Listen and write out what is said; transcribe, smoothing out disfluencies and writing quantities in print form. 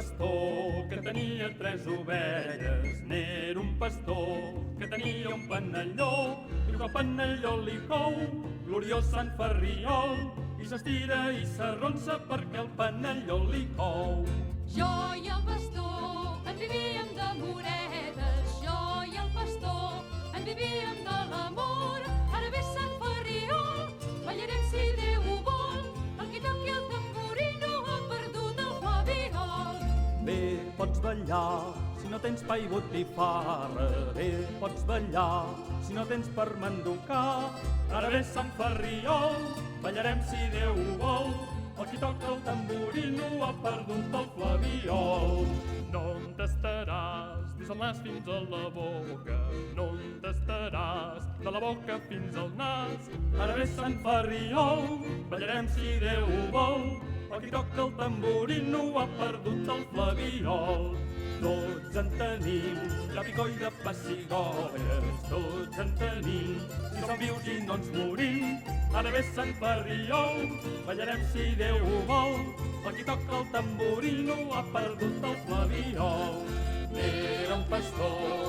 pastor que tenia 3 ovelles. N'era un pastor que tenia un panelló, i el panelló li cou, gloriós Sant Ferriol, i s'estira i s'arronsa perquè el panelló li cou. Jo i el pastor en vivíem d'amoretes, jo i el pastor en vivíem de l'amor. Ara ve Sant Ferriol, ballarem si Déu ho vol, el que toqui el tamborí no ha perdut el flabiol. Bé, pots ballar si no tens pa i botifarra, bé, pots ballar si no tens per manducar. Ara ve Sant Ferriol, ballarem si Déu ho vol, el qui toca el tamborí no ha perdut el flabiol. No en tastaràs des del nas fins a la boca, no en tastaràs de la boca fins al nas. Ara ve Sant Ferriol, ballarem si Déu ho vol, el qui toca el tamborí no ha perdut el flabiol. Tots en tenim de picó i de pessigolles, tots en tenim, si som vius i no ens morim. Ara ve Sant Ferriol, ballarem si Déu ho vol, el qui toca el tamborí no ha perdut el flabiol. Era un pastor